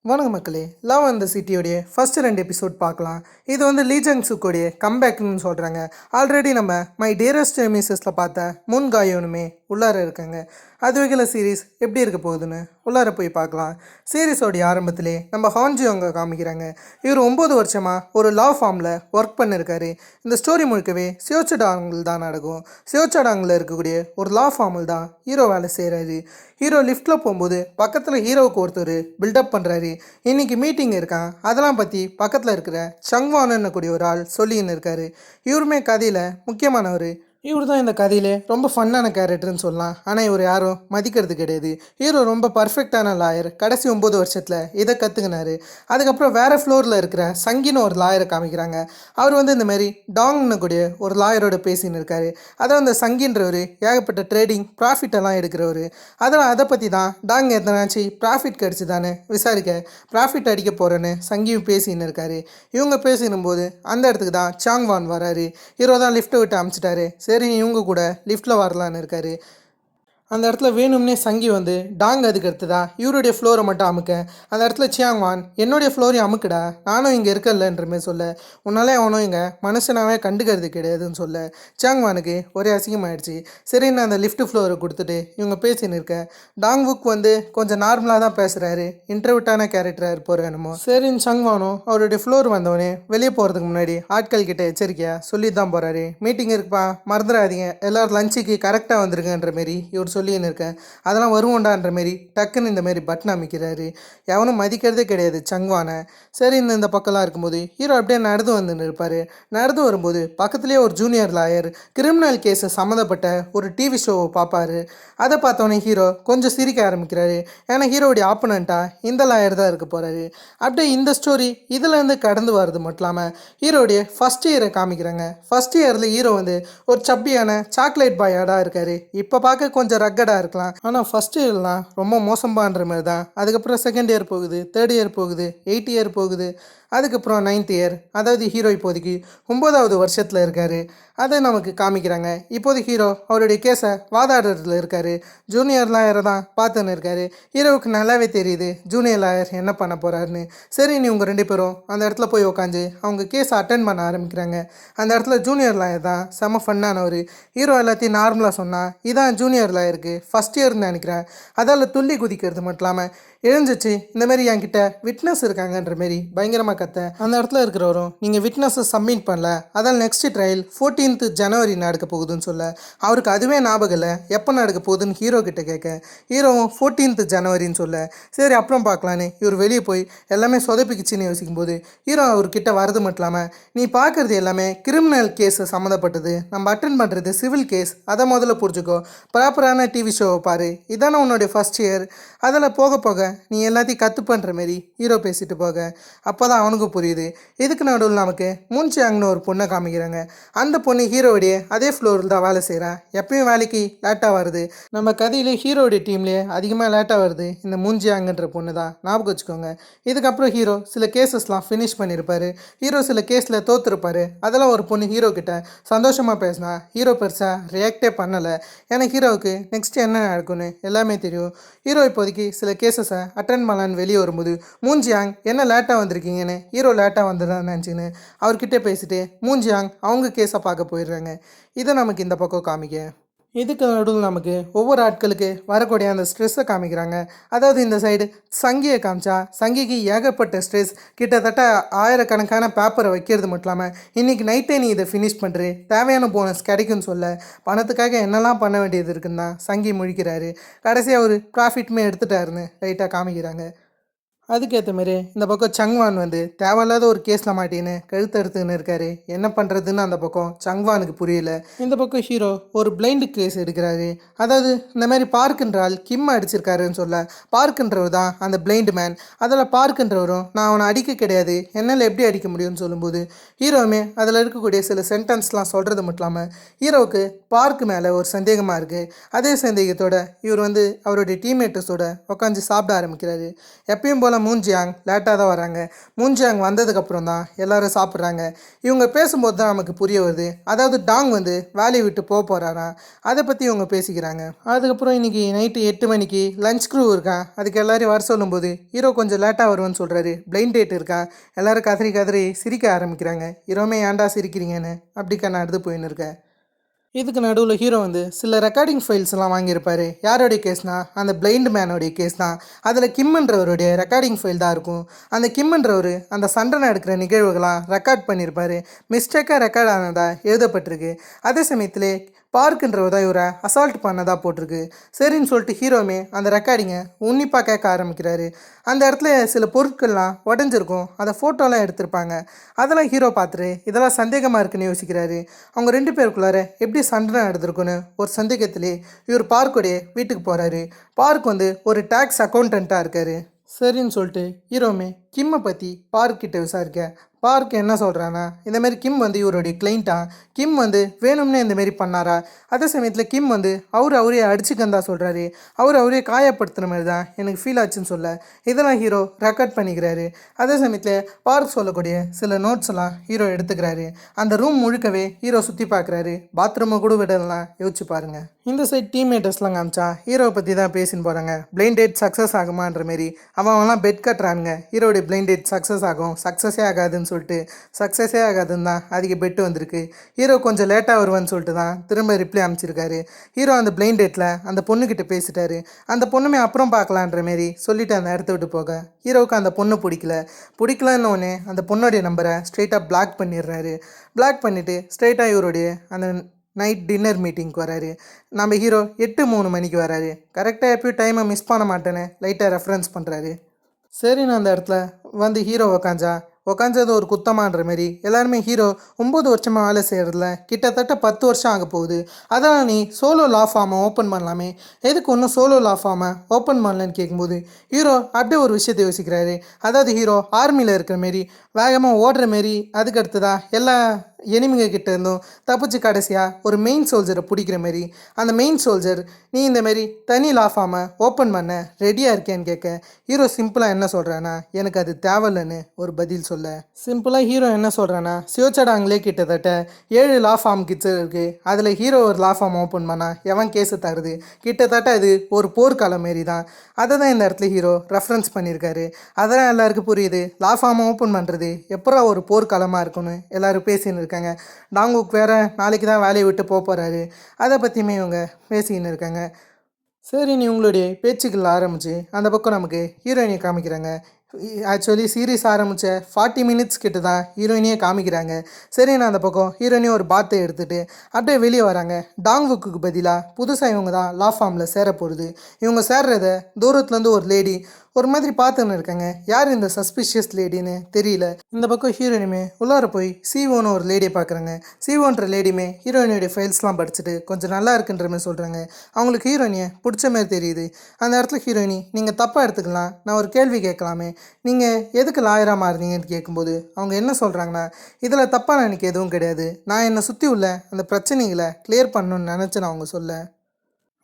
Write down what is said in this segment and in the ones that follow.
வணக்கம் மக்களே. லவ் அந்த சிட்டியோடைய ஃபர்ஸ்ட் 2 எபிசோட் பார்க்கலாம். இது வந்து லீ ஜங் சுக்கோடைய கம்பேக்னு சொல்கிறாங்க. ஆல்ரெடி நம்ம மை டியரஸ்ட் மிஸ்ஸஸில் பார்த்த முன் காயோனுமே உள்ளார இருக்காங்க. அது வகையில் சீரீஸ் எப்படி இருக்க போகுதுன்னு உள்ளார போய் பார்க்கலாம். சீரீஸோடைய ஆரம்பத்திலே நம்ம ஹான்ஜி அவங்க காமிக்கிறாங்க. இவர் 9 வருஷமாக ஒரு லா ஃபார்மில் ஒர்க் பண்ணியிருக்காரு. இந்த ஸ்டோரி முழுக்கவே சியோச்சடாங்கில் தான் நடக்கும். சியோச்சடாங்கில் இருக்கக்கூடிய ஒரு லா ஃபார்மில் தான் ஹீரோ வேலை செய்கிறாரு. ஹீரோ லிஃப்ட்டில் போகும்போது பக்கத்தில் ஹீரோவுக்கு ஒருத்தர் பில்டப் பண்ணுறாரு. இன்றைக்கி மீட்டிங் இருக்கான், அதெல்லாம் பற்றி பக்கத்தில் இருக்கிற சங்வானன்னு கூடிய ஒரு ஆள் சொல்லின்னு இருக்காரு. இவருமே கதையில் முக்கியமானவர். இவர் தான் இந்த கதையிலே ரொம்ப ஃபன்னான கேரக்டர்னு சொல்லலாம். ஆனால் இவர் யாரும் மதிக்கிறது கிடையாது. ஹீரோ ரொம்ப பர்ஃபெக்டான லாயர். கடைசி 9 வருஷத்தில் இதை கற்றுக்கினாரு. அதுக்கப்புறம் வேறு ஃப்ளோரில் இருக்கிற சங்கின்னு ஒரு லாயரை காமிக்கிறாங்க. அவர் வந்து இந்தமாரி டாங்னு கூடிய ஒரு லாயரோட பேசின்னு இருக்காரு. அதாவது இந்த சங்கின்றவர் ஏகப்பட்ட ட்ரேடிங் ப்ராஃபிட்டெல்லாம் எடுக்கிறவர். அதெல்லாம் அதை பற்றி தான் டாங் எத்தனாச்சு ப்ராஃபிட் கிடச்சி தானே விசாரிக்க ப்ராஃபிட் அடிக்க போகிறேன்னு சங்கியும் பேசின்னு இருக்காரு. இவங்க பேசினும் போது அந்த இடத்துக்கு தான் சாங்வான் வராரு. ஹீரோ தான் லிஃப்ட்டை விட்டு அமுச்சிட்டாரு. சரி இவங்க கூட லிஃப்ட்டில் வரலான்னு இருக்காரு. அந்த இடத்துல வேணும்னே சங்கி வந்து டாங் அதுக்கு எடுத்ததா இவருடைய ஃப்ளோரை மட்டும் அமுக்க, அந்த இடத்துல சியாங்வான் என்னுடைய ஃப்ளோரையும் அமுக்குடா, நானும் இங்கே இருக்கலன்ற மாதிரி சொல்ல, உன்னாலே அவனும் இங்கே மனுஷனாவே கண்டுக்கிறது கிடையாதுன்னு சொல்ல சியாங்வானுக்கு ஒரே அசிங்கமாயிடுச்சு. சரி நான் அந்த லிஃப்ட் ஃப்ளோரை கொடுத்துட்டு இவங்க பேசின்னு இருக்க. டாங் புக் வந்து கொஞ்சம் நார்மலாக தான் பேசுகிறாரு, இன்டர்வியூட்டான கேரக்டராக இருப்பார் என்னமோ. சரின்னு சங்வானும் அவருடைய ஃப்ளோர் வந்தவொடனே வெளியே போகிறதுக்கு முன்னாடி ஆட்கள் கிட்ட எச்சரிக்கையாக சொல்லி தான் போகிறாரு. மீட்டிங் இருக்குப்பா, மறந்துடாதீங்க, எல்லோரும் லஞ்சுக்கு கரெக்டாக வந்துருங்கன்ற மாரி இவர் சொல்லின்னு இருக்கேன். அதெல்லாம் வருவோண்டான்ற மாரி டக்குன்னு இந்த மாரி பட்டன் அமைக்கிறாரு. எவனும் மதிக்கிறதே கிடையாது சங்வானை. சரி இந்த பக்கம்லாம் இருக்கும்போது ஹீரோ அப்படியே நடந்து வந்துன்னு இருப்பார். நடந்து வரும்போது பக்கத்துலேயே ஒரு ஜூனியர் லாயர் கிரிமினல் கேஸை சம்மந்தப்பட்ட ஒரு டிவி ஷோவை பார்ப்பார். அதை பார்த்தோன்னே ஹீரோ கொஞ்சம் சிரிக்க ஆரம்பிக்கிறாரு. ஏன்னா ஹீரோடைய ஆப்பனண்ட்டாக இந்த லாயர் தான் இருக்க போகிறாரு. அப்படியே இந்த ஸ்டோரி இதுலேருந்து கடந்து வர்றது மட்டும் இல்லாமல் ஹீரோடைய ஃபஸ்ட் இயரை காமிக்கிறாங்க. ஃபஸ்ட் இயரில் ஹீரோ வந்து ஒரு சப்பியான சாக்லேட் பாயாடாக இருக்கார். இப்போ பார்க்க கொஞ்சம் ரக்கடாக இருக்கலாம், ஆனால் ஃபஸ்ட் இயர்லாம் ரொம்ப மோசம்பான்ற மாதிரி தான். அதுக்கப்புறம் செகண்ட் இயர் போகுது, தேர்ட் இயர் போகுது, 8th இயர் போகுது, அதுக்கப்புறம் 9th இயர். அதாவது ஹீரோ இப்போதைக்கு 9வது வருஷத்தில் இருக்கார். அதை நமக்கு காமிக்கிறாங்க. இப்போது ஹீரோ அவருடைய கேஸை வாதாடுறதுல இருக்கார். ஜூனியர் லாயரை தான் பார்த்துன்னு இருக்காரு. ஹீரோவுக்கு நல்லாவே தெரியுது ஜூனியர் லாயர் என்ன பண்ண போகிறாருன்னு. சரி நீ உங்கள் 2 பேரும் அந்த இடத்துல போய் உட்காந்து அவங்க கேஸை அட்டென்ட் பண்ண ஆரம்பிக்கிறாங்க. அந்த இடத்துல ஜூனியர் லாயர் தான் செம ஃபன்னானவர். ஹீரோ எல்லாத்தையும் நார்மலாக சொன்னால் இதான் ஜூனியர் லாயருக்கு ஃபஸ்ட் இயர்னு நினைக்கிறேன். அதால் துள்ளி குதிக்கிறது மட்டும் இல்லாமல் எழுந்துச்சு இந்தமாரி என்கிட்ட விட்னஸ் இருக்காங்கன்ற மாரி பயங்கரமாக கத்த. அந்த இடத்துல இருக்கிறவரும் நீங்கள் விட்னஸை சப்மிட் பண்ணல, அதால் நெக்ஸ்ட் ட்ரையல் 14th ஜனவரி நடக்க போகுதுன்னு சொல்ல, அவருக்கு அதுவே ஞாபகம் இல்லை எப்போ நடக்க போகுதுன்னு ஹீரோ கிட்ட கேட்க, ஹீரோவும் 14th ஜனவரின்னு சொல்ல, சரி அப்புறம் பார்க்கலான்னு இவர் வெளியே போய் எல்லாமே சொதப்பிக்குச்சின்னு யோசிக்கும் போது ஹீரோ அவர்கிட்ட வரது மட்டும் இல்லாமல், நீ பார்க்குறது எல்லாமே கிரிமினல் கேஸை சம்மந்தப்பட்டது, நம்ம அட்டென்ட் பண்ணுறது சிவில் கேஸ், அதை முதல்ல புரிஞ்சுக்கோ, ப்ராப்பரான டிவி ஷோவை பாரு, இதானே உன்னுடைய ஃபஸ்ட் இயர், அதில் போக போக நீ எல்லாத்தையும் கற்று பண்ணுற மாரி ஹீரோ பேசிட்டு போக. அப்போ தான் அவனுக்கும் புரியுது. இதுக்கு நடுவில் நமக்கு முன்சியாங்னு ஒரு பொண்ணை காமிக்கிறாங்க. அந்த பொண்ணு ஹீரோடைய அதே ஃப்ளோரில் தான் வேலை செய்கிறான். எப்பயும் வேலைக்கு லேட்டாக வருது. நம்ம கதையிலே ஹீரோடைய டீம்லேயே அதிகமாக லேட்டாக வருது இந்த முன்சியாங்கன்ற பொண்ணு தான், ஞாபகம் வச்சுக்கோங்க. இதுக்கப்புறம் ஹீரோ சில கேசஸ்லாம் ஃபினிஷ் பண்ணியிருப்பார். ஹீரோ சில கேஸில் தோற்றுருப்பார். அதெல்லாம் ஒரு பொண்ணு ஹீரோ கிட்ட சந்தோஷமாக பேசினா ஹீரோ பெருசாக ரியாக்டே பண்ணலை. ஏன்னா ஹீரோவுக்கு நெக்ஸ்ட் என்ன நடக்கும்னு எல்லாமே தெரியும். ஹீரோ இப்போதைக்கு சில கேசஸை அட்டென்ட் பண்ணலான்னு வெளியே வரும்போது மூன்ஜியாங் என்ன லேட்டாக வந்திருக்கீங்கன்னு ஹீரோ லேட்டாக வந்துடுறான்னு நினச்சின்னு அவர்கிட்ட பேசிட்டு மூன்ஜியாங் அவங்க கேஸை பார்க்க போயிடுறாங்க. இதை நமக்கு இந்த பக்கம் காமிக்க. இதுக்கு நடுவில் நமக்கு ஒவ்வொரு ஆட்களுக்கு வரக்கூடிய அந்த ஸ்ட்ரெஸ்ஸை காமிக்கிறாங்க. அதாவது இந்த சைடு சங்கியை காமிச்சா சங்கிக்கு ஏகப்பட்ட ஸ்ட்ரெஸ், கிட்டத்தட்ட 1000கணக்கான பேப்பரை வைக்கிறது மட்டும் இல்லாமல் இன்றைக்கி நைட்டே நீ இதை ஃபினிஷ் பண்ணுற, தேவையான போனஸ் கிடைக்குன்னு சொல்ல பணத்துக்காக என்னெல்லாம் பண்ண வேண்டியது இருக்குன்னு தான் சங்கி முழிக்கிறாரு. கடைசியாக ஒரு ப்ராஃபிட்டுமே எடுத்துட்டாருன்னு லைட்டாக காமிக்கிறாங்க. அதுக்கேற்ற மாரி இந்த பக்கம் சங்வான் வந்து தேவையில்லாத ஒரு கேஸில் மாட்டின்னு கழுத்தறுத்துன்னு இருக்காரு. என்ன பண்ணுறதுன்னு அந்த பக்கம் சங்வானுக்கு புரியல. இந்த பக்கம் ஹீரோ ஒரு பிளைண்டு கேஸ் எடுக்கிறாரு. அதாவது இந்த மாதிரி பார்க்குன்றால் கிம் அடிச்சிருக்காருன்னு சொல்ல, பார்க்குன்றவர் தான் அந்த பிளைண்டு மேன். அதில் பார்க்குன்றவரும் நான் அவனை அடிக்க கிடையாது, என்னால் எப்படி அடிக்க முடியும்னு சொல்லும்போது ஹீரோவுமே அதில் இருக்கக்கூடிய சில சென்டென்ஸ்லாம் சொல்கிறது மட்டும் இல்லாமல் ஹீரோவுக்கு பார்க்கு மேலே ஒரு சந்தேகமாக இருக்குது. அதே சந்தேகத்தோட இவர் வந்து அவருடைய டீம்மேட்டர்ஸோட உட்காந்து சாப்பிட ஆரம்பிக்கிறாரு. எப்பயும் போல் இருந்தாலும் மூன்ஜியாங் லேட்டாக தான் வராங்க. மூன்ஜியாங் வந்ததுக்கப்புறம் தான் எல்லோரும் சாப்பிட்றாங்க. இவங்க பேசும்போது தான் நமக்கு புரிய வருது, அதாவது டாங் வந்து வேலையை விட்டு போகிறாராம். அதை பற்றி இவங்க பேசிக்கிறாங்க. அதுக்கப்புறம் இன்றைக்கி நைட்டு 8 மணிக்கு லஞ்ச் க்ரூ இருக்கான், அதுக்கு எல்லோரும் வர சொல்லும்போது ஹீரோ கொஞ்சம் லேட்டாக வருவேன்னு சொல்கிறாரு. பிளைண்ட் டேட் இருக்கான், எல்லோரும் கதறி கதறி சிரிக்க ஆரம்பிக்கிறாங்க. ஹீரோமே ஏன்டா சிரிக்கிறீங்கன்னு அப்படிக்கா நான் எடுத்து போயின்னு இருக்கேன். இதுக்கு நடுவில் ஹீரோ வந்து சில ரெக்கார்டிங் ஃபைல்ஸ்லாம் வாங்கியிருப்பார். யாரோடைய கேஸ்னால் அந்த பிளைண்ட் மேனோடைய கேஸ் தான். அதில் கிம்ன்றவருடைய ரெக்கார்டிங் ஃபைல் தான் இருக்கும். அந்த கிம்ன்றவர் அந்த சண்டனை எடுக்கிற நிகழ்வுகளாக ரெக்கார்ட் பண்ணியிருப்பார். மிஸ்டேக்காக ரெக்கார்ட் ஆனதாக எழுதப்பட்டிருக்கு. அதே சமயத்தில் பார்க்குன்றவர் தான் இவரை அசால்ட் பண்ணதாக போட்டிருக்கு. சரின்னு சொல்லிட்டு ஹீரோமே அந்த ரெக்கார்டிங்கை உன்னிப்பாக கேட்க ஆரம்பிக்கிறாரு. அந்த இடத்துல சில பொருட்கள்லாம் உடஞ்சிருக்கும், அதை ஃபோட்டோலாம் எடுத்திருப்பாங்க. அதெல்லாம் ஹீரோ பார்த்துட்டு இதெல்லாம் சந்தேகமாக இருக்குன்னு யோசிக்கிறாரு. அவங்க 2 பேருக்குள்ளார எப்படி சண்டை நடந்திருக்குன்னு ஒரு சந்தேகத்திலே இவர் பார்க்குடைய வீட்டுக்கு போகிறாரு. பார்க் வந்து ஒரு டேக்ஸ் அக்கௌண்டண்ட்டாக இருக்கார். சரின்னு சொல்லிட்டு ஹீரோமே கிம்மை பற்றி பார்க்கிட்ட விசாரிக்க பார்க் என்ன சொல்கிறான்னா, இந்தமாரி கிம் வந்து இவருடைய கிளைண்ட்டா, கிம் வந்து வேணும்னே இந்தமாரி பண்ணாரா. அதே சமயத்தில் கிம் வந்து அவரே அடிச்சுக்கந்தா சொல்கிறாரு. அவரே காயப்படுத்துகிற மாதிரி தான் எனக்கு ஃபீல் ஆச்சுன்னு சொல்ல இதெல்லாம் ஹீரோ ரெக்கார்ட் பண்ணிக்கிறாரு. அதே சமயத்தில் பார்க் சொல்லக்கூடிய சில நோட்ஸ் எல்லாம் ஹீரோ எடுத்துக்கிறாரு. அந்த ரூம் முழுக்கவே ஹீரோ சுற்றி பார்க்குறாரு. பாத்ரூமை கூட விடலாம், யோசிச்சு பாருங்கள். இந்த சைட் டீம்மேட்டர்ஸ்லாம் காமிச்சா ஹீரோவை பற்றி தான் பேசின்னு போகிறாங்க. பிளைண்ட் டேட் சக்ஸஸ் ஆகுமான்ற மாரி அவன்லாம் பெட் கட்டுறானுங்க. ஹீரோடைய பிளைண்ட் டேட் சக்ஸஸ் ஆகும், சக்ஸஸே ஆகாதுன்னு சொல்லிட்டு சக்ஸஸே ஆகாதுன்னு தான் அதுக்கு பெட்டு வந்திருக்கு. ஹீரோ கொஞ்சம் லேட்டாக வருவான்னு சொல்லிட்டு தான் திரும்ப ரிப்ளை அமைச்சிருக்காரு. ஹீரோ அந்த பிளைண்ட் டேட்டில் அந்த பொண்ணுக்கிட்ட பேசிட்டாரு. அந்த பொண்ணுமே அப்புறம் பார்க்கலான்ற மாரி சொல்லிவிட்டு அந்த இடத்த விட்டு போக ஹீரோவுக்கு அந்த பொண்ணு பிடிக்கலன்னொடனே அந்த பொண்ணுடைய நம்பரை ஸ்ட்ரெயிட்டாக பிளாக் பண்ணிடுறாரு. பிளாக் பண்ணிவிட்டு ஸ்ட்ரெயிட்டாக இவருடைய அந்த நைட் டின்னர் மீட்டிங்க்கு வராரு. நம்ம ஹீரோ 8:03 மணிக்கு வராரு. கரெக்டாக எப்பயும் டைமை மிஸ் பண்ண மாட்டேன்னு லைட்டாக ரெஃபரன்ஸ் பண்ணுறாரு. சரின்னு அந்த இடத்துல வந்து ஹீரோ உக்காஞ்சது ஒரு குத்தமான்ற மாரி எல்லாருமே ஹீரோ 9 வருஷமாக வேலை செய்கிறதுல கிட்டத்தட்ட 10 வருஷம் ஆக போகுது. அதனால் நீ சோலோ லா ஃபார்மை ஓப்பன் பண்ணலாமே, எதுக்கு ஒன்றும் சோலோ லா ஃபார்மை ஓப்பன் பண்ணலன்னு கேட்கும்போது ஹீரோ அப்படியே ஒரு விஷயத்தை யோசிக்கிறாரு. அதாவது ஹீரோ ஆர்மியில் இருக்கிற மாரி வேகமாக ஓடுற மாரி, அதுக்கு அடுத்ததாக எல்லா எனிமிங்க கிட்ட இருந்தும் தப்பிச்சு கடைசியாக ஒரு மெயின் சோல்ஜரை பிடிக்கிற மாரி அந்த மெயின் சோல்ஜர் நீ இந்த மாரி தனி லா ஃபார்மை ஓப்பன் பண்ண ரெடியாக இருக்கேன்னு கேட்க ஹீரோ சிம்பிளாக என்ன சொல்கிறான்னா, எனக்கு அது தேவையில்லைன்னு ஒரு பதில் சொல்ல சிம்பிளாக ஹீரோ என்ன சொல்கிறான்னா, சிவச்சடாங்களே கிட்டத்தட்ட 7 லா ஃபார்ம் கிட்ஸ் இருக்குது. அதில் ஹீரோ ஒரு லா ஃபார்ம் ஓப்பன் பண்ணால் எவன் கேஸு தருது, கிட்டத்தட்ட அது ஒரு போர்க்காலம் மாரி தான். அதை தான் இந்த இடத்துல ஹீரோ ரெஃபரன்ஸ் பண்ணியிருக்காரு. அதெல்லாம் எல்லாருக்கும் புரியுது. லா ஃபார்மை ஓப்பன் பண்ணுறது எப்போ ஒரு போர்க்காலமாக இருக்குன்னு எல்லோரும் பேசின்னு இருக்காங்க. டாங்குக்கு வேறு நாளைக்கு தான் வேலையை விட்டு போகிறாரு. அதை பற்றியுமே இவங்க பேசிக்கின்னு இருக்காங்க. சரி, நீ உங்களுடைய பேச்சுக்கள் ஆரம்பித்து அந்த பக்கம் நமக்கு ஹீரோயினை காமிக்கிறாங்க. ஆக்சுவலி சீரீஸ் ஆரம்பித்த 40 மினிட்ஸ் கிட்ட தான் ஹீரோயினியே காமிக்கிறாங்க. சரி, நான் அந்த பக்கம் ஹீரோயினியும் ஒரு பாத்தை எடுத்துகிட்டு அப்படியே வெளியே வராங்க. டாங்வுக்கு பதிலாக புதுசாக இவங்க தான் லா ஃபார்மில் சேர போகிறது. இவங்க சேர்றத தூரத்துலேருந்து ஒரு லேடி ஒரு மாதிரி பார்த்துன்னு இருக்காங்க. யார் இந்த சஸ்பிஷியஸ் லேடின்னு தெரியல. இந்த பக்கம் ஹீரோயினுமே உள்ளார போய் சிஓன்னு ஒரு லேடியை பார்க்குறாங்க. சிஓன்ற லேடியுமே ஹீரோயினுடைய ஃபைல்ஸ்லாம் படிச்சுட்டு கொஞ்சம் நல்லா இருக்குன்ற மாதிரி சொல்கிறாங்க. அவங்களுக்கு ஹீரோயினியை பிடிச்ச மாதிரி தெரியுது. அந்த இடத்துல ஹீரோயினி, நீங்கள் தப்பாக எடுத்துக்கலாம், நான் ஒரு கேள்வி கேட்கலாமே, நீங்கள் எதுக்கு லாயராக மாறுறீங்கன்னு கேட்கும்போது அவங்க என்ன சொல்கிறாங்கன்னா, இதில் தப்பாக எனக்கு எதுவும் கிடையாது, நான் என்னை சுற்றி உள்ள அந்த பிரச்சனைகளை கிளியர் பண்ணணும்னு நினச்சேன்னு அவங்க சொல்ல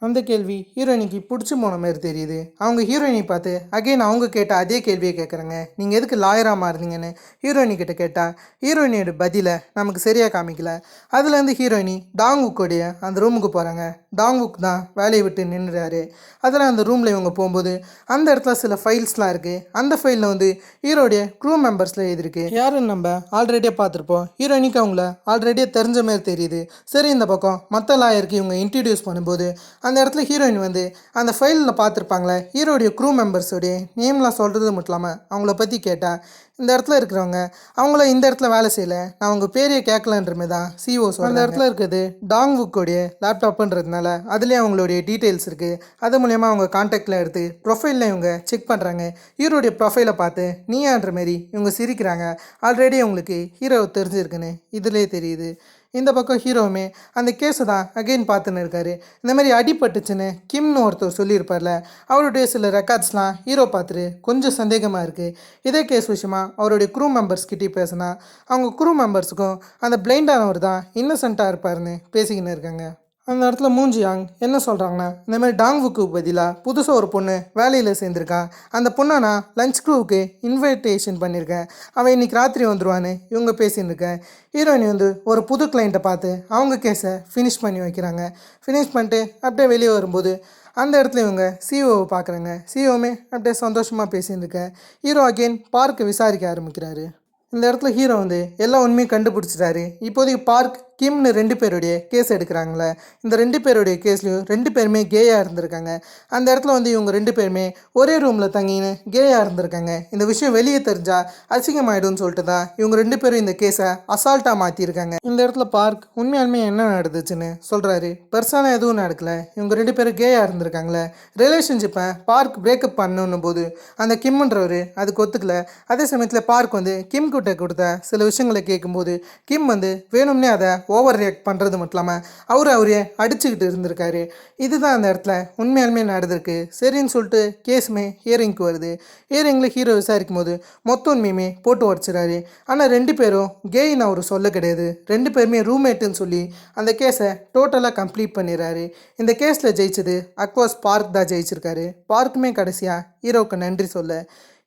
அந்த கேள்வி ஹீரோயினிக்கு பிடிச்சி போன மாதிரி தெரியுது. அவங்க ஹீரோயினி பார்த்து அகெயின் அவங்க கேட்ட அதே கேள்வியை கேட்குறாங்க, நீங்கள் எதுக்கு லாயராக மாறுறீங்கன்னு ஹீரோயினி கிட்ட கேட்டால் ஹீரோயினியோட பதிலை நமக்கு சரியாக காமிக்கல. அதுலேருந்து ஹீரோயினி டாங்குக்கோடைய அந்த ரூமுக்கு போகிறாங்க. டாங்குக் தான் வேலையை விட்டு நின்றுறாரு. அதில் அந்த ரூமில் இவங்க போகும்போது அந்த இடத்துல சில ஃபைல்ஸ்லாம் இருக்குது. அந்த ஃபைலில் வந்து ஹீரோடைய க்ரூ மெம்பர்ஸில் எழுதிருக்கு. யாருன்னு நம்ம ஆல்ரெடியாக பார்த்துருப்போம். ஹீரோயினிக்கு அவங்கள ஆல்ரெடியே தெரிஞ்ச மாதிரி தெரியுது. சரி, இந்த பக்கம் மற்ற லாயருக்கு இவங்க இன்ட்ரடியூஸ் பண்ணும்போது அந்த இடத்துல ஹீரோயின் வந்து அந்த ஃபைலில் பார்த்துருப்பாங்களே ஹீரோடைய க்ரூ மெம்பர்ஸோடைய நேம்லாம் சொல்கிறது மட்டும் இல்லாமல் அவங்கள பற்றி கேட்டால் இந்த இடத்துல இருக்கிறவங்க அவங்கள இந்த இடத்துல வேலை செய்யலை, நான் உங்கள் பேரையே கேட்கலன்ற மாதிரி தான் சிஓ சொல்கிறாங்க. அந்த இடத்துல இருக்கிறது டாங்வுக்கோடைய லேப்டாப்புன்றதுனால அதுலேயே அவங்களுடைய டீட்டெயில்ஸ் இருக்குது. அது மூலயமா அவங்க கான்டாக்டில் எடுத்து ப்ரொஃபைலில் இவங்க செக் பண்ணுறாங்க. ஹீரோடைய ப்ரொஃபைலை பார்த்து நீயான்ற மாரி இவங்க சிரிக்கிறாங்க. ஆல்ரெடி அவங்களுக்கு ஹீரோ தெரிஞ்சிருக்குன்னு இதிலே தெரியுது. இந்த பக்கம் ஹீரோவுமே அந்த கேஸை தான் அகெயின் பார்த்துன்னு இருக்காரு. இந்த மாதிரி அடிபட்டுச்சுன்னு கிம்னு ஒருத்தர் சொல்லியிருப்பார்ல, அவருடைய சில ரெக்கார்ட்ஸ்லாம் ஹீரோ பார்த்துட்டு கொஞ்சம் சந்தேகமாக இருக்குது. இதே கேஸ் விஷயமா அவருடைய க்ரூ மெம்பர்ஸ் கிட்டே பேசினா அவங்க க்ரூ மெம்பர்ஸுக்கும் அந்த பிளைண்டானவர் தான் இன்னசென்ட்டாக இருப்பார்னு பேசிக்கின்னு இருக்காங்க. அந்த இடத்துல மூஞ்சியாங் என்ன சொல்கிறாங்கன்னா, இந்த மாதிரி டாங்வுக்கு பதிலாக புதுசாக ஒரு பொண்ணு வேலையில் சேர்ந்துருக்கா. அந்த பொண்ணை நான் லஞ்ச் க்ரூவுக்கு இன்விடேஷன் பண்ணியிருக்கேன். அவன் இன்றைக்கி ராத்திரி வந்துடுவான்னு இவங்க பேசின்னு இருக்கேன். ஹீரோயினி வந்து ஒரு புது கிளைண்ட்டை பார்த்து அவங்க கேஸை ஃபினிஷ் பண்ணி வைக்கிறாங்க. ஃபினிஷ் பண்ணிட்டு அப்படியே வெளியே வரும்போது அந்த இடத்துல இவங்க சிஓவை பார்க்குறாங்க. சிஓவுமே அப்படியே சந்தோஷமாக பேசின்னு இருக்கேன். ஹீரோ அகெயின் பார்க்கை விசாரிக்க ஆரம்பிக்கிறாரு. இந்த இடத்துல ஹீரோ வந்து எல்லா உண்மையும் கண்டுபிடிச்சிட்டாரு. இப்போதைக்கு பார்க் கிம்னு 2 பேருடைய கேஸ் எடுக்கிறாங்களே. இந்த 2 பேருடைய கேஸ்லையும் 2 பேருமே கேயாக இருந்திருக்காங்க. அந்த இடத்துல வந்து இவங்க 2 பேருமே ஒரே ரூமில் தங்கின்னு கேயாக இருந்திருக்காங்க. இந்த விஷயம் வெளியே தெரிஞ்சால் அசிங்கமாயிடும்னு சொல்லிட்டு தான் இவங்க 2 பேரும் இந்த கேஸை அசால்ட்டாக மாற்றிருக்காங்க. இந்த இடத்துல பார்க் உண்மையாலுமே என்ன நடந்துச்சுன்னு சொல்கிறாரு. பெருசான எதுவும் நடக்கல. இவங்க 2 பேரும் கேயாக இருந்திருக்காங்களே. ரிலேஷன்ஷிப்பை பார்க் பிரேக்கப் பண்ணணும் போது அந்த கிம்ன்றவர் அதுக்கு ஒத்துக்கல. அதே சமயத்தில் பார்க் வந்து கிம் கிட்ட கொடுத்த சில விஷயங்களை கேட்கும்போது கிம் வந்து வேணும்னே அதை ஓவர் ரியாக்ட் பண்ணுறது மட்டும் இல்லாமல் அவரே அடிச்சுக்கிட்டு இருந்திருக்காரு. இதுதான் அந்த இடத்துல உண்மையாலுமே நடந்திருக்கு. சரின்னு சொல்லிட்டு கேஸுமே ஹியரிங்க்கு வருது. ஹியரிங்கில் ஹீரோ விசாரிக்கும் போது மொத்த உண்மையுமே போட்டு உடச்சிடாரு. ஆனால் 2 பேரும் கேயின்னு அவர் சொல்ல கிடையாது. 2 பேருமே ரூம்மேட்டுன்னு சொல்லி அந்த கேஸை டோட்டலாக கம்ப்ளீட் பண்ணிடுறாரு. இந்த கேஸில் ஜெயிச்சது அக்வாஸ் பார்க் தான் ஜெயிச்சிருக்காரு. பார்க்குமே கடைசியாக ஹீரோவுக்கு நன்றி சொல்ல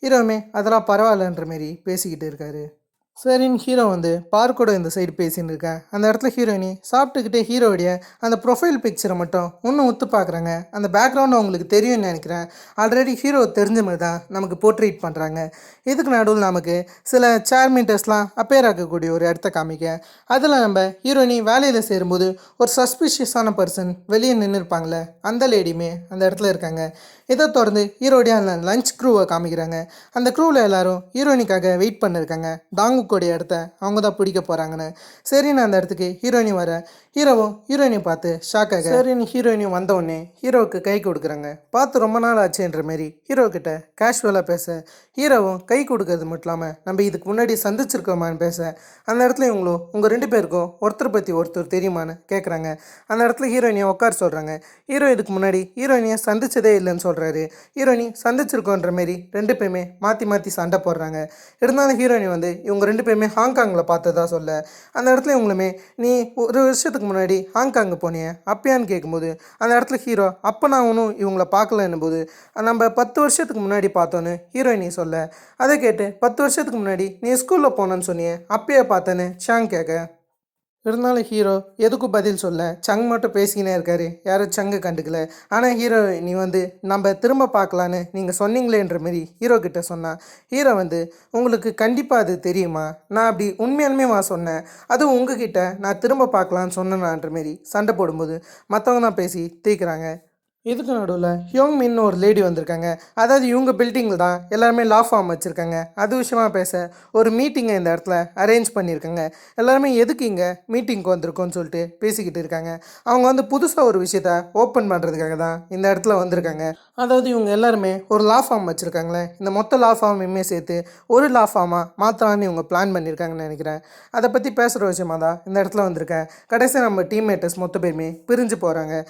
ஹீரோவுமே அதெல்லாம் பரவாயில்லன்ற மாரி பேசிக்கிட்டு இருக்காரு. சரின்னு ஹீரோ வந்து பார்க்கோட இந்த சைடு பேசின்னு இருக்கேன். அந்த இடத்துல ஹீரோயினி சாப்பிட்டுக்கிட்டே ஹீரோடைய அந்த ப்ரொஃபைல் பிக்சரை மட்டும் இன்னும் ஒத்து பார்க்குறாங்க. அந்த பேக்ரவுண்டு அவங்களுக்கு தெரியும்னு நினைக்கிறேன். ஆல்ரெடி ஹீரோ தெரிஞ்ச மாதிரி தான் நமக்கு போர்ட்ரேட் பண்ணுறாங்க. இதுக்கு நடுவில் நமக்கு சில சேர்மீட்டர்ஸ்லாம் அப்பேர் ஆக்கக்கூடிய ஒரு இடத்த காமிக்க அதில் நம்ம ஹீரோயினி வேலையில் சேரும்போது ஒரு சஸ்பிஷியஸான பர்சன் வெளியே நின்று இருப்பாங்களே, அந்த லேடியுமே அந்த இடத்துல இருக்காங்க. இதை தொடர்ந்து ஹீரோடைய அந்த லஞ்ச் க்ரூவை காமிக்கிறாங்க. அந்த க்ரூவில் எல்லாரும் ஹீரோயினிக்காக வெயிட் பண்ணிருக்காங்க. டாங்குக்கோடைய இடத்த அவங்க தான் பிடிக்க போகிறாங்கன்னு. சரின்னு அந்த இடத்துக்கு ஹீரோயினி வர ஹீரோவும் ஹீரோயினி பார்த்து ஷாக்காக சரின்னு ஹீரோயினி வந்தோடனே ஹீரோவுக்கு கை கொடுக்குறாங்க. பார்த்து ரொம்ப நாள் ஆச்சுன்ற மாரி ஹீரோ கிட்ட கேஷுவலாக பேச ஹீரோவும் கை கொடுக்கறது மட்டும் இல்லாமல் நம்ம இதுக்கு முன்னாடி சந்திச்சிருக்கோமான்னு பேச அந்த இடத்துல இவங்களும் உங்கள் 2 பேருக்கும் ஒருத்தர் பற்றி ஒருத்தர் தெரியுமான்னு கேட்குறாங்க. அந்த இடத்துல ஹீரோயினியை உட்கார சொல்கிறாங்க. ஹீரோ இதுக்கு முன்னாடி ஹீரோயினியை சந்திச்சதே இல்லைன்னு சொல்கிறாரு. ஹீரோயினி சந்திச்சிருக்கோன்ற மாரி 2 பேருமே மாற்றி மாற்றி சண்டை போடுறாங்க. இருந்தாலும் ஹீரோயினி வந்து இவங்க 2 பேருமே ஹாங்காங்கில் பார்த்ததா சொல்ல அந்த இடத்துல இவங்களுமே நீ ஒரு வருஷத்துக்கு முன்னாடி ஹாங்காங்கு போனியே அப்பயான்னு கேட்கும்போது அந்த இடத்துல ஹீரோ அப்போ நான் ஒன்றும் இவங்கள பார்க்கலன்னும் போது நம்ம 10 வருஷத்துக்கு முன்னாடி பார்த்தோன்னு ஹீரோயினி சொல்ல அதை கேட்டு 10 வருஷத்துக்கு முன்னாடி நீ ஸ்கூலில் போனேன்னு சொன்னியே அப்பயே பார்த்தேன்னு ஷாங் கேட்க இருந்தாலும் ஹீரோ எதுக்கும் பதில் சொல்ல சங் மட்டும் பேசிக்கினே இருக்காரு. யாரும் சங்கு கண்டுக்கல. ஆனால் ஹீரோ நீ வந்து நம்ம திரும்ப பார்க்கலான்னு நீங்கள் சொன்னீங்களேன்ற மாரி ஹீரோ கிட்ட சொன்னான். ஹீரோ வந்து உங்களுக்கு கண்டிப்பாக அது தெரியுமா, நான் அப்படி உண்மையாலுமே சொன்னேன், அதுவும் உங்ககிட்ட நான் திரும்ப பார்க்கலான்னு சொன்னேனான்ற மாரி சண்டை போடும்போது மற்றவங்க தான் பேசி தீர்க்குறாங்க. இதுக்கு நடுவில் ஹியோங் மின்னு ஒரு லேடி வந்திருக்காங்க. அதாவது இவங்க பில்டிங்கில் தான் எல்லாருமே லா ஃபார்ம் வச்சுருக்காங்க. அது விஷயமா பேச ஒரு மீட்டிங்கை இந்த இடத்துல அரேஞ்ச் பண்ணியிருக்காங்க. எல்லாருமே எதுக்கு இங்கே மீட்டிங்க்கு வந்திருக்கோன்னு சொல்லிட்டு பேசிக்கிட்டு இருக்காங்க. அவங்க வந்து புதுசாக ஒரு விஷயத்த ஓப்பன் பண்ணுறதுக்காக தான் இந்த இடத்துல வந்திருக்காங்க. அதாவது இவங்க எல்லாருமே ஒரு லா ஃபார்ம் வச்சுருக்காங்களே, இந்த மொத்த லா ஃபார்மையுமே சேர்த்து ஒரு லா ஃபார்மாக மாற்றலான்னு இவங்க பிளான் பண்ணியிருக்காங்கன்னு நினைக்கிறேன். அதை பற்றி பேசுகிற விஷயமா தான் இந்த இடத்துல வந்திருக்கேன். கடைசியாக நம்ம டீம்மேட்டர்ஸ் மொத்த பேருமே பிரிஞ்சு போகிறாங்க.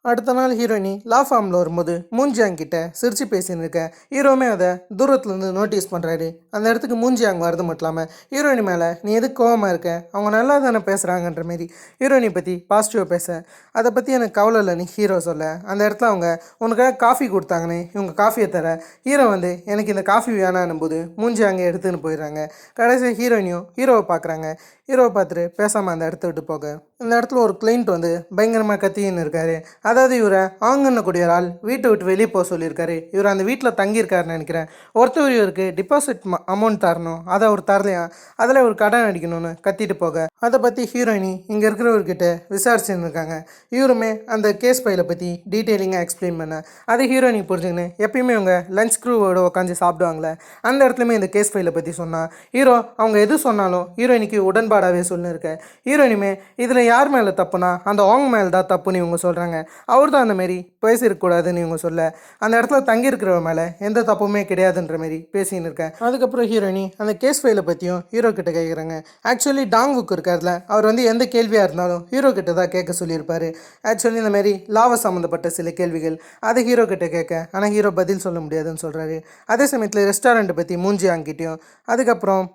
அடுத்த நாள் ஹீரோயினி லா ஃபார்மில் வரும்போது மூஞ்சியாங் கிட்ட சிரிச்சு பேசின்னு இருக்கேன். ஹீரோவுமே அதை தூரத்துலேருந்து நோட்டீஸ் பண்ணுறாரு. அந்த இடத்துக்கு மூஞ்சியாங் வரது மட்டும் இல்லாமல் ஹீரோயினி மேலே நீ எதுக்கு கோவமாக இருக்க, அவங்க நல்லா தானே பேசுகிறாங்கன்ற மாரி ஹீரோயினி பற்றி பாசிட்டிவாக பேச அதை பற்றி எனக்கு கவலை இல்லைன்னு ஹீரோ சொல்ல அந்த இடத்துல அவங்க உனக்காக காஃபி கொடுத்தாங்கன்னு இவங்க காஃபியை தர ஹீரோ வந்து எனக்கு இந்த காஃபி வேணான்னும் போது மூஞ்சியாங்க எடுத்துன்னு போயிடுறாங்க. கடைசி ஹீரோயினியும் ஹீரோவை பார்க்குறாங்க. ஹீரோவை பார்த்துட்டு பேசாமல் அந்த இடத்த விட்டு போக இந்த இடத்துல ஒரு கிளைண்ட் வந்து பயங்கரமாக கத்தின்னு இருக்காரு. அதாவது இவரை ஆங்கன்னக்கூடிய ஆள் வீட்டை விட்டு வெளியே போக சொல்லியிருக்காரு. இவர் அந்த வீட்டில் தங்கியிருக்காருன்னு நினைக்கிறேன். ஒருத்தர் இவருக்கு டிபாசிட் அமௌண்ட் தரணும், அதை அவர் தரலையா, அதில் ஒரு கடன் அடிக்கணும்னு கத்திட்டு போக அதை பற்றி ஹீரோயினி இங்கே இருக்கிறவர்கிட்ட விசாரிச்சுன்னு இருக்காங்க. இவருமே அந்த கேஸ் ஃபைலை பற்றி டீட்டெயிலிங்காக எக்ஸ்பிளைன் பண்ண அதை ஹீரோயினி புரிஞ்சுக்கின்னு எப்பயுமே அவங்க லஞ்ச் க்ரூவோட உட்காந்து சாப்பிடுவாங்களே அந்த இடத்துலையுமே இந்த கேஸ் ஃபைலை பற்றி சொன்னால் ஹீரோ அவங்க எது சொன்னாலும் ஹீரோயினிக்கு உடன்பாடாகவே சொல்லியிருக்கேன். ஹீரோயினுமே இதில் யார் மேலே தப்புனா அந்த ஆங் மேலே தான் தப்புன்னு இவங்க சொல்கிறாங்க. அவர் தான் அந்தமாரி பேசியிருக்கக்கூடாதுன்னு இவங்க சொல்ல அந்த இடத்துல தங்கியிருக்கிறவ மேலே எந்த தப்புமே கிடையாதுன்ற மாரி பேசின்னு இருக்கேன். அதுக்கப்புறம் ஹீரோயினி அந்த கேஸ் ஃபைலை பற்றியும் ஹீரோ கிட்ட கேட்குறாங்க. ஆக்சுவலி டாங்குக்கு இருக்கார்ல, அவர் வந்து எந்த கேள்வியாக இருந்தாலும் ஹீரோ கிட்ட தான் கேட்க சொல்லியிருப்பார். ஆக்சுவலி இந்த மாதிரி லாவை சம்மந்தப்பட்ட சில கேள்விகள் அதை ஹீரோ கிட்ட கேட்க ஆனால் ஹீரோ பதில் சொல்ல முடியாதுன்னு சொல்கிறாரு. அதே சமயத்தில் ரெஸ்டாரண்ட்டை பற்றி மூஞ்சி ஆங்கிட்டையும் அதுக்கப்புறம்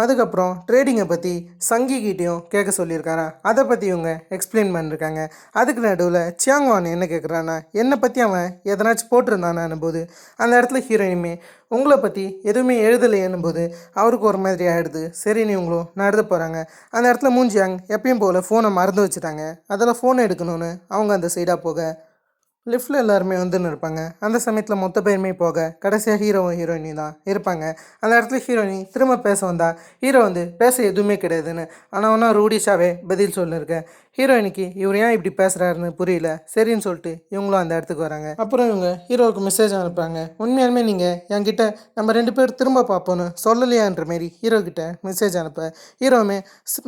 அதுக்கப்புறம் ட்ரேடிங்கை பற்றி சங்கிக்கிட்டேயும் கேட்க சொல்லியிருக்காரா, அதை பற்றி இவங்க எக்ஸ்பிளைன் பண்ணியிருக்காங்க. அதுக்கு நடுவில் சியாங்வான் என்ன கேட்குறான்னா, என்னை பற்றி அவன் எதனாச்சும் போட்டிருந்தானான்னு போது அந்த இடத்துல ஹீரோயினுமே உங்களை பற்றி எதுவுமே எழுதலையேன்னும் போது அவருக்கு ஒரு மாதிரி ஆகிடுது. சரின்னு இவங்களும் நடந்து போகிறாங்க. அந்த இடத்துல மூஞ்சியாங் எப்பயும் போல் ஃபோனை மறந்து வச்சுட்டாங்க. அதில் ஃபோன் எடுக்கணும்னு அவங்க அந்த சைடாக போக லிஃப்ட்டில் எல்லாருமே வந்துன்னு இருப்பாங்க. அந்த சமயத்தில் மொத்த பேருமே போக கடைசியாக ஹீரோவும் ஹீரோயினி தான் இருப்பாங்க. அந்த இடத்துல ஹீரோயினி திரும்ப பேச வந்தா ஹீரோ பேச எதுவுமே கிடையாதுன்னு ஆனால் ஒன்றா ரூடிஷாவே பதில் சொல்லியிருக்கேன். ஹீரோயினிக்கு இவர் ஏன் இப்படி பேசுகிறாருன்னு புரியல. சரின்னு சொல்லிட்டு இவங்களும் அந்த இடத்துக்கு வராங்க. அப்புறம் இவங்க ஹீரோவுக்கு மெசேஜ் அனுப்புகிறாங்க. உண்மையாலுமே நீங்கள் என்கிட்ட நம்ம 2 பேர் திரும்ப பார்ப்போன்னு சொல்லலையான்ற மாரி ஹீரோக்கிட்ட மெசேஜ் அனுப்ப ஹீரோவுமே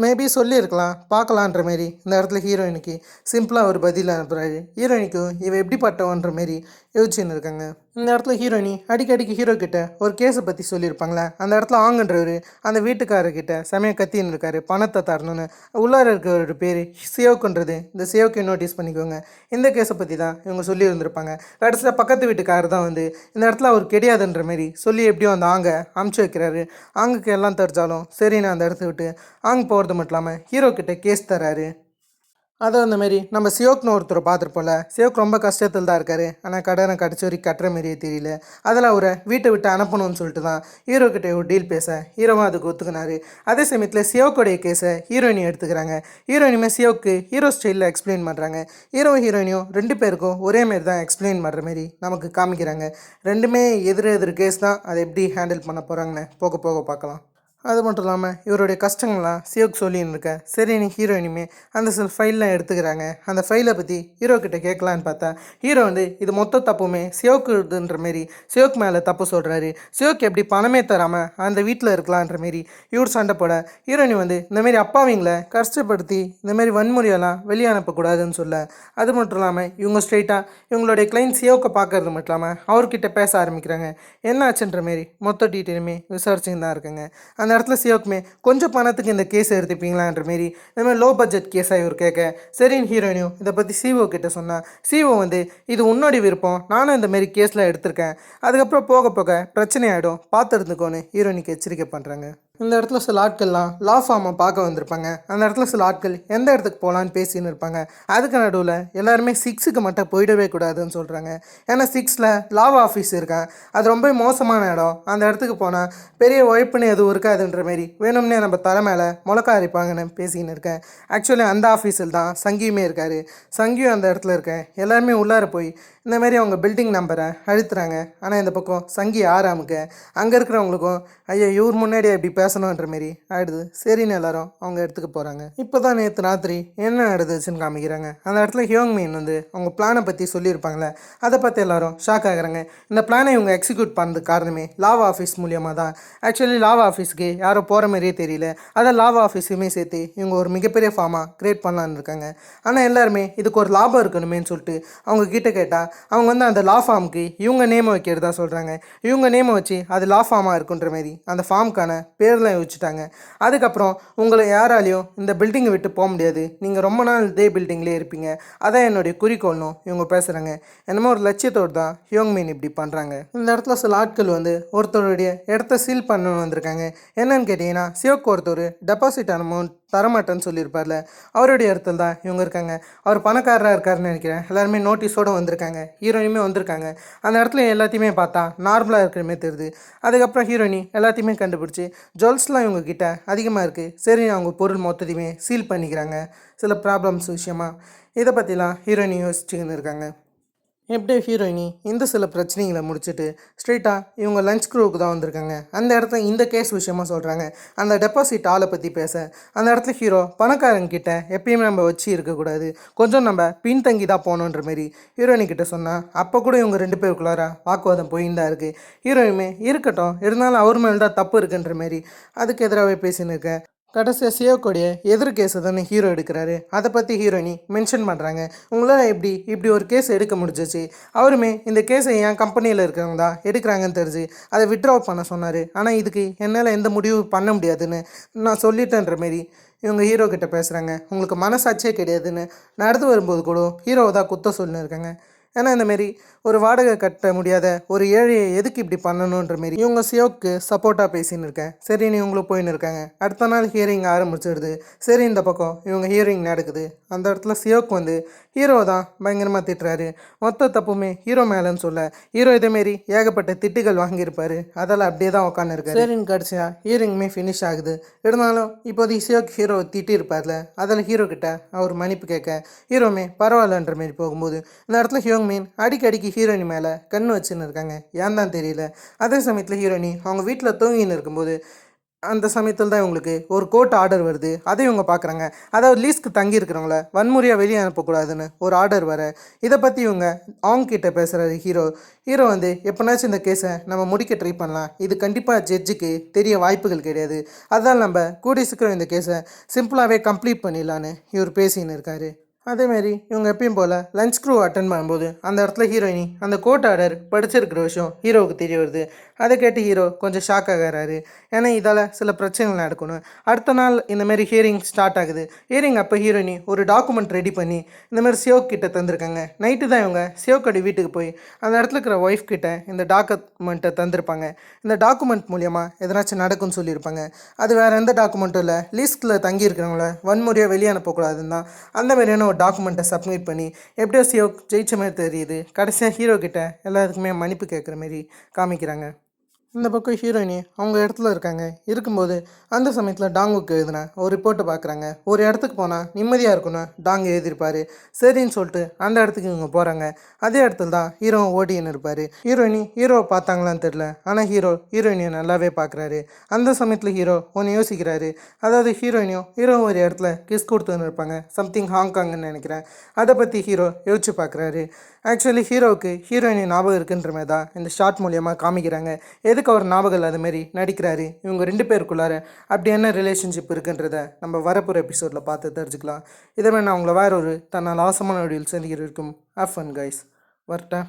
மேபி சொல்லியிருக்கலாம் பார்க்கலான்ற மாரி இந்த இடத்துல ஹீரோயினுக்கு சிம்பிளாக ஒரு பதில் அனுப்புகிறாரு. ஹீரோயினுக்கும் இவ எப்படிப்பட்டவன்ற மாரி யோசிச்சுன்னு இருக்காங்க. இந்த இடத்துல ஹீரோயினி அடிக்கடிக்கு ஹீரோ கிட்ட ஒரு கேஸை பற்றி சொல்லியிருப்பாங்களே. அந்த இடத்துல ஆங்கன்றவர் அந்த வீட்டுக்காரர்கிட்ட செமைய கத்தின்னு இருக்காரு பணத்தை தரணும்னு. உள்ளார இருக்கிற பேர் சியோக்குன்றது. இந்த சியோக்கை நோட்டீஸ் பண்ணிக்கோங்க. இந்த கேஸை பற்றி தான் இவங்க சொல்லி இருந்திருப்பாங்க. கடைசியில் பக்கத்து வீட்டுக்காரர் தான் இந்த இடத்துல அவர் கிடையாதுன்ற மாரி சொல்லி எப்படியும் அந்த ஆங்க அமுச்சு வைக்கிறாரு. ஆங்குக்கு எல்லாம் தெரிஞ்சாலும் சரின்னு அந்த இடத்த விட்டு ஆங் போகிறது மட்டும் இல்லாமல் ஹீரோ கிட்ட கேஸ் தராரு. அதை அந்தமாரி நம்ம சியோக்னு ஒருத்தரை பார்த்துருப்போம்ல. சியோக் ரொம்ப கஷ்டத்தில் தான் இருக்கார். ஆனால் கடனை கடைசி வரைக்கும் கட்டுற மாரியே தெரியல. அதில் அவரை வீட்டை விட்டு அனுப்பணும்னு சொல்லிட்டு தான் ஹீரோ கிட்டே ஒரு டீல் பேச ஹீரோவும் அதுக்கு ஒத்துக்கினார். அதே சமயத்தில் சியோக்கோடைய கேஸை ஹீரோயினி எடுத்துக்கிறாங்க. ஹீரோயினுமே சியோக்கு ஹீரோ ஸ்டைலில் எக்ஸ்பிளைன் பண்ணுறாங்க. ஹீரோயினியும் 2 பேருக்கும் ஒரே மாரி தான் எக்ஸ்பிளைன் பண்ணுற மாரி நமக்கு காமிக்கிறாங்க. ரெண்டுமே எதிர் கேஸ் தான். அதை எப்படி ஹேண்டில் பண்ண போகிறாங்கன்னு போக போக பார்க்கலாம். அது மட்டும் இல்லாமல் இவருடைய கஷ்டங்கள்லாம் சியோக்கு சொல்லின்னு இருக்க சரின்னு ஹீரோயினுமே அந்த சில ஃபைல்லாம் எடுத்துக்கிறாங்க. அந்த ஃபைலை பற்றி ஹீரோ கிட்ட கேட்கலான்னு பார்த்தா ஹீரோ இது மொத்த தப்புமே சியோக்குன்ற மாரி சியோக் மேலே தப்பு சொல்கிறாரு. சியோக்கு எப்படி பணமே தராமல் அந்த வீட்டில் இருக்கலான்ற மாரி இவர் சண்டை போட ஹீரோயினி இந்தமாரி அப்பாவிங்களை கஷ்டப்படுத்தி இந்தமாரி வன்முறையெல்லாம் வெளியே அனுப்பக்கூடாதுன்னு சொல்ல. அது மட்டும் இல்லாமல் இவங்க ஸ்ட்ரெயிட்டாக இவங்களுடைய கிளைண்ட் சியோக்கை பார்க்கறது மட்டும் இல்லாமல் அவர்கிட்ட பேச ஆரம்பிக்கிறாங்க. என்ன ஆச்சுன்ற மாரி மொத்த டீட்டெயிலுமே விசாரிச்சுன்னு தான் இருக்குங்க. அந்த இடத்துல சியோக்குமே கொஞ்சம் பணத்துக்கு இந்த கேஸ் எடுத்துப்பீங்களான்ற மாரி இந்தமாதிரி லோ பட்ஜெட் கேஸாக இவர் கேட்க சரின்னு ஹீரோயினியும் இதை பற்றி சிஓ கிட்ட சொன்னால் சிஓ இது உன்னோட விருப்பம், நானும் இந்தமாரி கேஸில் எடுத்திருக்கேன், அதுக்கப்புறம் போக போக பிரச்சனை ஆகிடும் பார்த்து இருந்துக்கோன்னு ஹீரோயினிக்கு எச்சரிக்கை பண்ணுறாங்க. இந்த இடத்துல சில ஆட்கள்லாம் லா ஃபார்மை பார்க்க வந்திருப்பாங்க. அந்த இடத்துல சில ஆட்கள் எந்த இடத்துக்கு போகலான்னு பேசின்னு இருப்பாங்க. அதுக்கு நடுவில் எல்லாருமே 6க்கு மட்டும் போயிடவே கூடாதுன்னு சொல்கிறாங்க. ஏன்னா 6ல் லாவ் ஆஃபீஸ் இருக்கேன், அது ரொம்ப மோசமான இடம், அந்த இடத்துக்கு போனால் பெரிய உழைப்புன்னு எதுவும் இருக்காதுன்ற மாரி வேணும்னே நம்ம தலை மேலே முளக்கா அரைப்பாங்கன்னு பேசின்னு இருக்கேன். ஆக்சுவலி அந்த ஆஃபீஸில் தான் சங்கியுமே இருக்கார். சங்கியும் அந்த இடத்துல இருக்கேன். எல்லாருமே உள்ளார போய் இந்தமாரி அவங்க பில்டிங் நம்பரை அழுத்துறாங்க. ஆனால் இந்த பக்கம் சங்கி ஆறாமுக்கு அங்கே இருக்கிறவங்களுக்கும் ஐயோ இவர் முன்னாடியே இப்படி பேசணுன்ற மாரி ஆயிடுது. சரின்னு எல்லாரும் அவங்க இடத்துக்கு போகிறாங்க. இப்போ தான் நேற்று ராத்திரி என்ன நடந்துச்சுன்னு காமிக்கிறாங்க. அந்த இடத்துல ஹியோங்மின் அவங்க பிளானை பற்றி சொல்லியிருப்பாங்களே, அதை பற்றி எல்லாரும் ஷாக் ஆகுறாங்க. இந்த பிளானை இவங்க எக்ஸிக்யூட் பண்ணதுக்கு காரணமே லாவ் ஆஃபீஸ் மூலியமாக தான். ஆக்சுவலி லாவ் ஆஃபீஸுக்கு யாரும் போகிற மாதிரியே தெரியல. அதை லாவ் ஆஃபீஸுமே சேர்த்து இவங்க ஒரு மிகப்பெரிய ஃபார்மாக க்ரியேட் பண்ணலான்னு இருக்காங்க. ஆனால் எல்லாருமே இதுக்கு ஒரு லாபம் இருக்கணுமேன்னு சொல்லிட்டு அவங்க கிட்ட கேட்டால் அவங்க அந்த லா ஃபார்முக்கு இவங்க நேமை வைக்கிறதா சொல்கிறாங்க. இவங்க நேமை வச்சு அது லா ஃபார்மாக இருக்குன்ற மாரி அந்த ஃபார்முக்கான பேர்லாம் வச்சுட்டாங்க. அதுக்கப்புறம் உங்களை யாராலையும் இந்த பில்டிங்கை விட்டு போக முடியாது, நீங்கள் ரொம்ப நாள் இதே பில்டிங்லேயே இருப்பீங்க, அதான் என்னுடைய குறிக்கோள்னும் இவங்க பேசுகிறாங்க. என்னமோ ஒரு லட்சியத்தோடு தான் ஹியோங்மின் இப்படி பண்ணுறாங்க. இந்த இடத்துல சில ஆட்கள் ஒருத்தருடைய இடத்த சீல் பண்ணணும்னு வந்திருக்காங்க. என்னன்னு கேட்டிங்கன்னா சியோக்கு ஒருத்தர் டெபாசிட் அமௌண்ட் தரமாட்டேன்னு சொல்லியிருப்பார்ல, அவருடைய இடத்துல தான் இவங்க இருக்காங்க. அவர் பணக்காரராக இருக்காருன்னு நினைக்கிறேன். எல்லாருமே நோட்டீஸோடு வந்திருக்காங்க. ஹீரோயினுமே வந்திருக்காங்க. அந்த இடத்துல எல்லாத்தையுமே பார்த்தா நார்மலாக இருக்கிறமே தெரியுது. அதுக்கப்புறம் ஹீரோயினி எல்லாத்தையுமே கண்டுபிடிச்சி ஜுவல்ஸ்லாம் இவங்க கிட்ட அதிகமாக இருக்குது, சரி அவங்க பொருள் மொத்தத்தையுமே சீல் பண்ணிக்கிறாங்க சில ப்ராப்ளம்ஸ் விஷயமா. இதை பற்றிலாம் ஹீரோயினி யோசிச்சுக்கின்னு இருக்காங்க. எப்படியே ஹீரோயினி இந்த சில பிரச்சனைகளை முடிச்சுட்டு ஸ்ட்ரெயிட்டாக இவங்க லஞ்ச் க்ரூவுக்கு தான் வந்திருக்காங்க. அந்த இடத்துல இந்த கேஸ் விஷயமா சொல்கிறாங்க. அந்த டெபாசிட் ஆளை பற்றி பேச அந்த இடத்துல ஹீரோ பணக்காரங்கிட்ட எப்பயுமே நம்ம வச்சு இருக்கக்கூடாது, கொஞ்சம் நம்ம பின்தங்கி தான் போகணுன்ற மாரி ஹீரோயினிக்கிட்ட சொன்னால் அப்போ கூட இவங்க 2 பேருக்குள்ளார வாக்குவாதம் போயின்னு தான் இருக்குது. ஹீரோயினுமே இருக்கட்டும் இருந்தாலும் அவர் மேலே தான் தப்பு இருக்குன்ற மாரி அதுக்கு எதிராகவே பேசின்னு இருக்கேன். கடைசியாக சியோக்கோடைய எதிர் கேஸை தானே ஹீரோ எடுக்கிறாரு. அதை பற்றி ஹீரோயினி மென்ஷன் பண்ணுறாங்க. உங்களால் இப்படி ஒரு கேஸ் எடுக்க முடிஞ்சிச்சு, அவருமே இந்த கேஸை என் கம்பெனியில் இருக்கிறவங்க தான் எடுக்கிறாங்கன்னு தெரிஞ்சு அதை வித்ட்ரா பண்ண சொன்னார், ஆனால் இதுக்கு என்னால் எந்த முடிவு பண்ண முடியாதுன்னு நான் சொல்லிட்டேன்ற மாரி இவங்க ஹீரோ கிட்ட பேசுகிறாங்க. உங்களுக்கு மனசாட்சியே கிடையாதுன்னு நடந்து வரும்போது கூட ஹீரோவை தான் குத்த சொல்லின்னு இருக்காங்க. ஏன்னா இந்தமாரி ஒரு வாடகை கட்ட முடியாத ஒரு ஏழையை எதுக்கு இப்படி பண்ணணுன்ற மாரி இவங்க சியோக்கு சப்போர்ட்டாக பேசின்னு இருக்கேன். சரின்னு இவங்களும் போயின்னு இருக்காங்க. அடுத்த நாள் ஹியரிங் ஆரம்பிச்சிடுது. சரி, இந்த பக்கம் இவங்க ஹியரிங் நடக்குது. அந்த இடத்துல சியோக்கு வந்து ஹீரோ தான் பயங்கரமாக திட்டுறாரு. மொத்த தப்புமே ஹீரோ மேலேன்னு சொல்ல, ஹீரோ இதேமாரி ஏகப்பட்ட திட்டுகள் வாங்கியிருப்பாரு. அதெல்லாம் அப்படியே தான் உட்காந்துருக்காரு. சரின்னு கடைசியாக ஹியரிங்குமே ஃபினிஷ் ஆகுது. இருந்தாலும் இப்போதைக்கு சியோக்கு ஹீரோ திட்டிருப்பார்ல, அதில் ஹீரோ கிட்ட அவர் மன்னிப்பு கேட்க ஹீரோமே பரவாயில்லன்ற மாரி போகும்போது இந்த இடத்துல ஹியோங் மீன் அடிக்கடிக்கு ஹீரோயினி மேலே கண் வச்சுன்னு இருக்காங்க. ஏன் தான் தெரியல. அதே சமயத்தில் ஹீரோயினி அவங்க வீட்டில் தூங்கின்னு இருக்கும்போது அந்த சமயத்தில் தான் இவங்களுக்கு ஒரு கோர்ட் ஆர்டர் வருது. அதை இவங்க பார்க்குறாங்க. அதாவது லீஸ்க்கு தங்கி இருக்கிறவங்கள வன்முறையாக வெளியே அனுப்பக்கூடாதுன்னு ஒரு ஆர்டர் வர, இதை பற்றி இவங்க அவங்க கிட்ட பேசுகிறாரு ஹீரோ. ஹீரோ வந்து எப்போனாச்சும் இந்த கேஸை நம்ம முடிக்க ட்ரை பண்ணலாம். இது கண்டிப்பாக ஜட்ஜுக்கு தெரிய வாய்ப்புகள் கிடையாது. அதனால் நம்ம கூடிய சீக்கிரம் இந்த கேஸை சிம்பிளாகவே கம்ப்ளீட் பண்ணிடலான்னு இவர் பேசின்னு இருக்காரு. அதேமாரி இவங்க எப்பயும் போல் லஞ்ச் க்ரூ அட்டன் பண்ணும்போது அந்த இடத்துல ஹீரோயினி அந்த கோர்ட் ஆர்டர் படிச்சிருக்கிற விஷயம் ஹீரோவுக்கு தெரிய வருது. அதை கேட்டு ஹீரோ கொஞ்சம் ஷாக் ஆகிறாரு. ஏன்னா இதால் சில பிரச்சனைகள் நடக்கணும். அடுத்த நாள் இந்தமாரி ஹியரிங் ஸ்டார்ட் ஆகுது. ஹியரிங் அப்போ ஹீரோயினி ஒரு டாக்குமெண்ட் ரெடி பண்ணி இந்தமாதிரி சியோக் கிட்ட தந்திருக்காங்க. நைட்டு தான் இவங்க சியோக்கடி வீட்டுக்கு போய் அந்த இடத்துல இருக்கிற ஒய்ஃப் கிட்ட இந்த டாக்குமெண்ட்டை தந்திருப்பாங்க. இந்த டாக்குமெண்ட் மூலியமாக எதனாச்சும் நடக்கும்னு சொல்லியிருப்பாங்க. அது வேறு எந்த டாக்குமெண்ட்டும் இல்லை, லீஸ்ட்டில் தங்கி இருக்கிறவங்கள வன்முறையாக வெளியே அனுப்பக்கூடாதுன்னு தான் அந்த மாதிரியான ஒரு டாக்குமெண்ட்டை சப்மிட் பண்ணி எப்படியோ சியோக் ஜெயிச்ச மாதிரி தெரியுது. கடைசியாக ஹீரோ கிட்ட எல்லாத்துக்குமே மன்னிப்பு கேட்குற மாரி காமிக்கிறாங்க. இந்த பக்கம் ஹீரோயினி அவங்க இடத்துல இருக்காங்க. இருக்கும்போது அந்த சமயத்தில் டாங்குக்கு எழுதின ஒரு ரிப்போர்ட்டை பார்க்குறாங்க. ஒரு இடத்துக்கு போனால் நிம்மதியாக இருக்கணும் டாங் எழுதியிருப்பார். சரின்னு சொல்லிட்டு அந்த இடத்துக்கு இவங்க போகிறாங்க. அதே இடத்துல தான் ஹீரோவும் ஓடின்னு இருப்பார். ஹீரோயினி ஹீரோவை பார்த்தாங்களான்னு தெரில, ஆனால் ஹீரோ ஹீரோயினியை நல்லாவே பார்க்குறாரு. அந்த சமயத்தில் ஹீரோ ஒன்று யோசிக்கிறாரு. அதாவது ஹீரோயினியும் ஹீரோவும் ஒரு இடத்துல கிஸ் கொடுத்துன்னு இருப்பாங்க. சம்திங் ஹாங்காங்னு நினைக்கிறேன். அதை பற்றி ஹீரோ யோசிச்சு பார்க்குறாரு. ஆக்சுவலி ஹீரோவுக்கு ஹீரோயினி ஞாபகம் இருக்குன்ற மாதிரி தான் இந்த ஷார்ட் மூலியமாக காமிக்கிறாங்க. எதுக்கு அவர் ஞாபகம் இல்லாத மாதிரி நடிக்கிறாரு, இவங்க 2 பேருக்குள்ளார அப்படி என்ன ரிலேஷன்ஷிப் இருக்குன்றத நம்ம வரப்போகிற எபிசோடில் பார்த்து தெரிஞ்சுக்கலாம். இதே மாதிரி நான் உங்களை வேற ஒரு தன்னால் அவசரமான வழியில் சந்திக்கிறதுக்கும் ஹேவ் ஃபன் கைஸ். வரட்டேன்.